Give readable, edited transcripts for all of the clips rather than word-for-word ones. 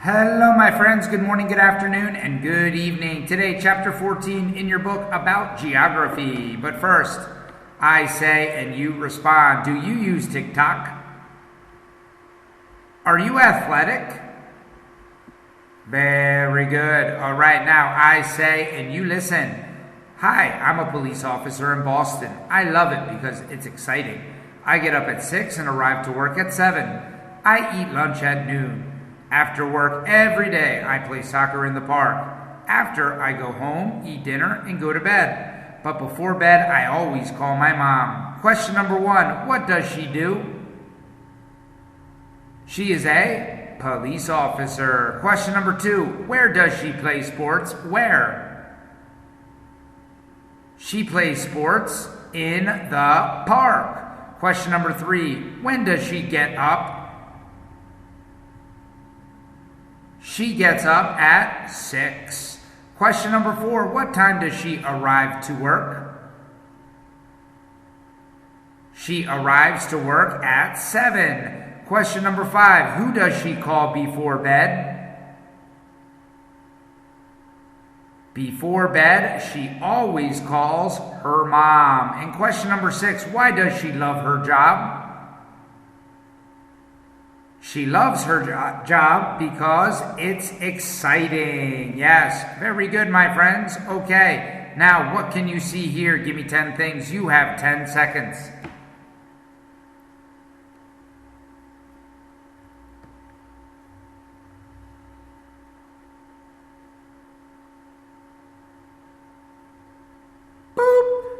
Hello, my friends. Good morning, good afternoon, and good evening. Today, chapter 14 in your book about geography. But first, I say and you respond. Do you use TikTok? Are you athletic? Very good. All right, now I say and you listen. Hi, I'm a police officer in Boston. I love it because it's exciting. I get up at 6 and arrive to work at 7. I eat lunch at noon. After work every day, I play soccer in the park. After, I go home, eat dinner, and go to bed. But before bed, I always call my mom. Question number 1, what does she do? She is a police officer. Question number 2, where does she play sports? Where? She plays sports in the park. Question number 3, when does she get up? She gets up at 6. Question number 4, what time does she arrive to work? She arrives to work at 7. Question number 5, who does she call before bed? Before bed, she always calls her mom. And question number 6, why does she love her job? She loves her job because it's exciting. Yes, very good, my friends. Okay, now what can you see here? Give me 10 things. You have 10 seconds.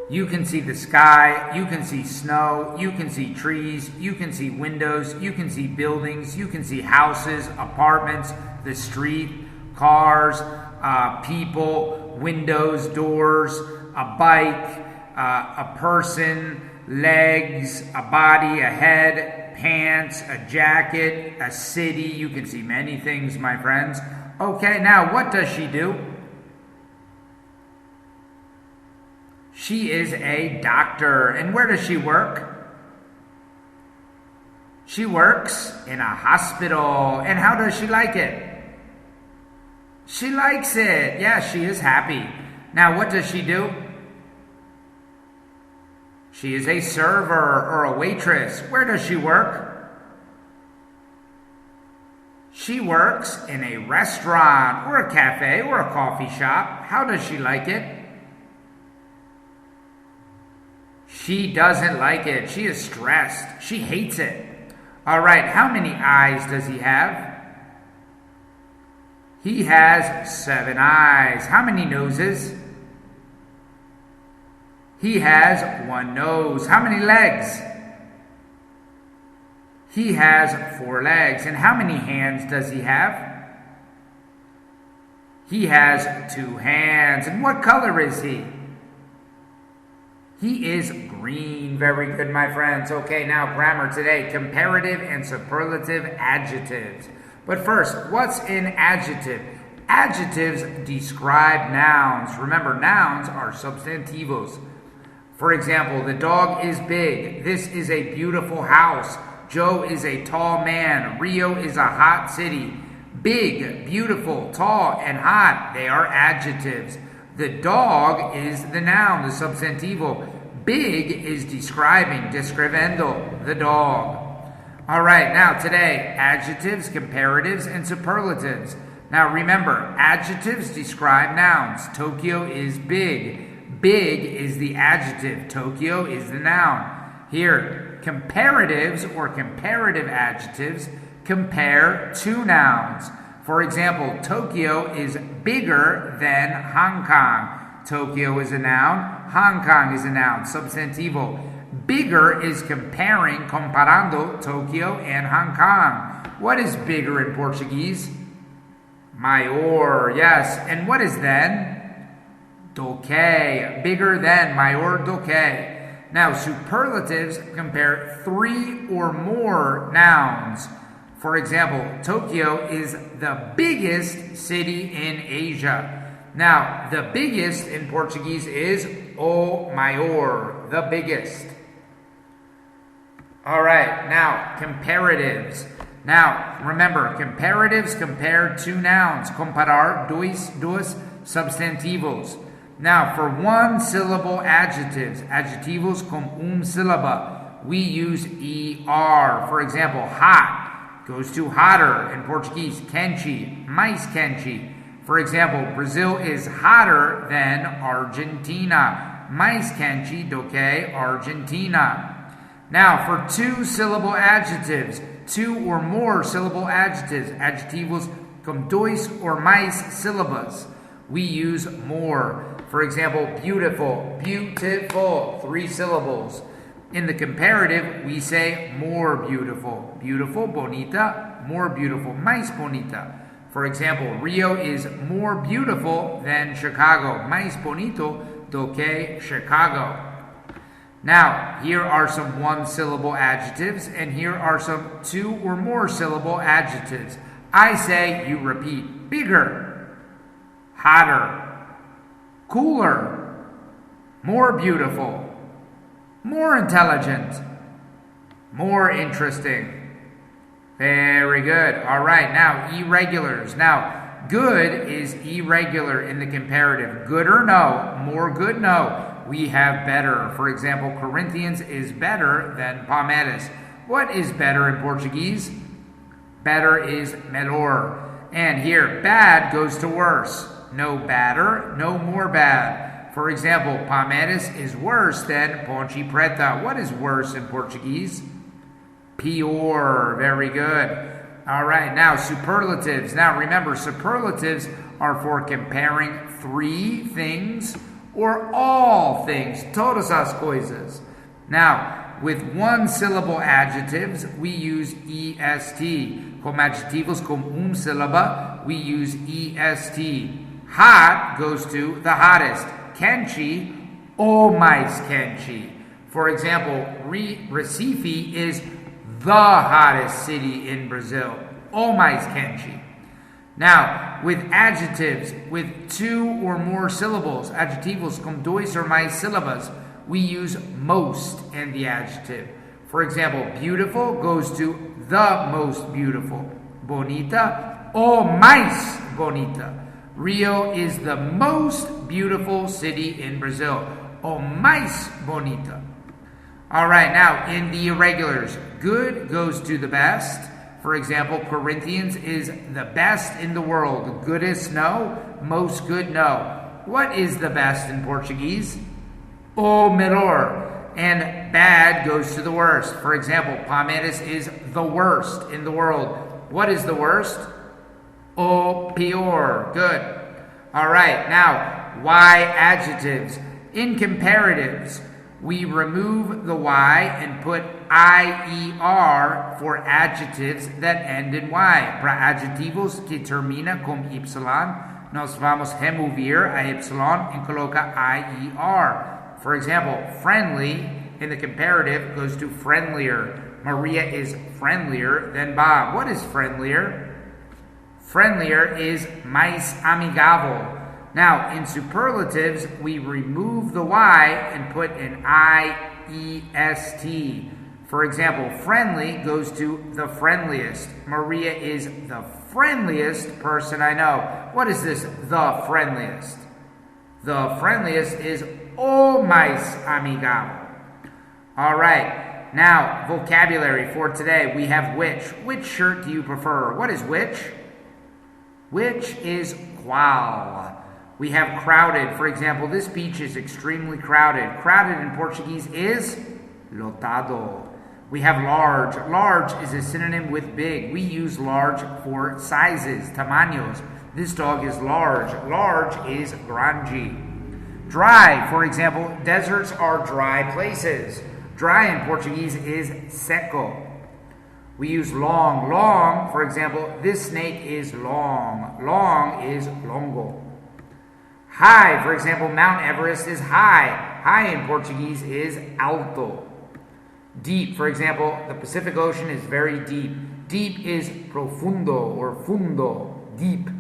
You can see the sky, you can see snow, you can see trees, you can see windows, you can see buildings, you can see houses, apartments, the street, cars, people, windows, doors, a bike, a person, legs, a body, a head, pants, a jacket, a city. You can see many things, my friends. Okay, now what does she do? She is a doctor. And where does she work? She works in a hospital. And how does she like it? She likes it. Yeah, she is happy. Now, what does she do? She is a server or a waitress. Where does she work? She works in a restaurant or a cafe or a coffee shop. How does she like it? She doesn't like it. She is stressed. She hates it. All right, how many eyes does he have? He has 7 eyes. How many noses? He has 1 nose. How many legs? He has 4 legs. And how many hands does he have? He has 2 hands. And what color is he? He is green. Very good, my friends. Okay, now grammar today. Comparative and superlative adjectives. But first, what's an adjective? Adjectives describe nouns. Remember, nouns are substantivos. For example, the dog is big. This is a beautiful house. Joe is a tall man. Rio is a hot city. Big, beautiful, tall, and hot. They are adjectives. The dog is the noun, the substantivo. Big is describing, describendo, the dog. All right, now today, adjectives, comparatives, and superlatives. Now remember, adjectives describe nouns. Tokyo is big. Big is the adjective. Tokyo is the noun. Here, comparatives or comparative adjectives compare 2 nouns. For example, Tokyo is bigger than Hong Kong. Tokyo is a noun. Hong Kong is a noun. Substantivo. Bigger is comparing, comparando Tokyo and Hong Kong. What is bigger in Portuguese? Maior. Yes. And what is then? Do que. Bigger than. Maior do que. Now, superlatives compare 3 or more nouns. For example, Tokyo is the biggest city in Asia. Now, the biggest in Portuguese is o maior, the biggest. All right, now, comparatives. Now, remember, comparatives compare two nouns. Comparar dos substantivos. Now, for one-syllable adjectives, adjetivos con sílaba, we use ER. For example, hot goes to hotter in Portuguese. Quente, mais quente. For example, Brazil is hotter than Argentina. Mais quente do que Argentina. Now, for two-syllable adjectives, two or more syllable adjectives, adjetivos con dois or mais sílabas, we use more. For example, beautiful, beautiful, 3 syllables. In the comparative, we say more beautiful. Beautiful, bonita, more beautiful, mais bonita. For example, Rio is more beautiful than Chicago. Mais bonito do que Chicago. Now, here are some one-syllable adjectives, and here are some two or more syllable adjectives. I say, you repeat. Bigger, hotter, cooler, more beautiful, more intelligent, more interesting. Very good. All right, now irregulars. Now, good is irregular in the comparative. Good or no? More good? No. We have better. For example, Corinthians is better than Palmeiras. What is better in Portuguese? Better is melhor. And here, bad goes to worse. No badder, no more bad. For example, Palmeiras is worse than Ponte Preta. What is worse in Portuguese? Pior. Very good. All right, now superlatives. Now remember, superlatives are for comparing 3 things or all things, todas as coisas. Now, with one-syllable adjectives, we use EST. Como adjetivos com sílaba, we use EST. Hot goes to the hottest. Quente, o mais quente. For example, Recife is the hottest city in Brazil. O mais quente. Now, with adjectives with 2 or more syllables, adjetivos com dois or mais sílabas, we use most in the adjective. For example, beautiful goes to the most beautiful. Bonita, o mais bonita. Rio is the most beautiful city in Brazil. O mais bonita. All right, now in the irregulars, good goes to the best. For example, Corinthians is the best in the world. Goodest, no. Most good, no. What is the best in Portuguese? O melhor. And bad goes to the worst. For example, Palmeiras is the worst in the world. What is the worst? O pior. Good. All right, now, Y-adjectives. In comparatives, we remove the Y and put IER for adjectives that end in Y. Para adjetivos que termina com Y, nós vamos remover a Y and coloca IER. For example, friendly in the comparative goes to friendlier. Maria is friendlier than Bob. What is friendlier? Friendlier is mais amigável. Now, in superlatives, we remove the Y and put an IEST. For example, friendly goes to the friendliest. Maria is the friendliest person I know. What is this, the friendliest? The friendliest is o mais amigável. All right, now, vocabulary for today. We have which. Which shirt do you prefer? What is which? Which is qual. We have crowded. For example, this beach is extremely crowded. Crowded in Portuguese is lotado. We have large. Large is a synonym with big. We use large for sizes, tamaños. This dog is large. Large is grande. Dry, for example, deserts are dry places. Dry in Portuguese is seco. We use long. Long, for example, this snake is long. Long is longo. High, for example, Mount Everest is high. High in Portuguese is alto. Deep, for example, the Pacific Ocean is very deep. Deep is profundo or fundo, deep.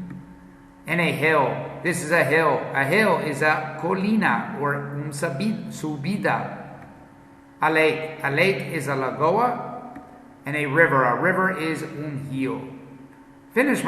And a hill, this is a hill. A hill is a colina or subida. A lake is a lagoa. And a river is un rio. Finish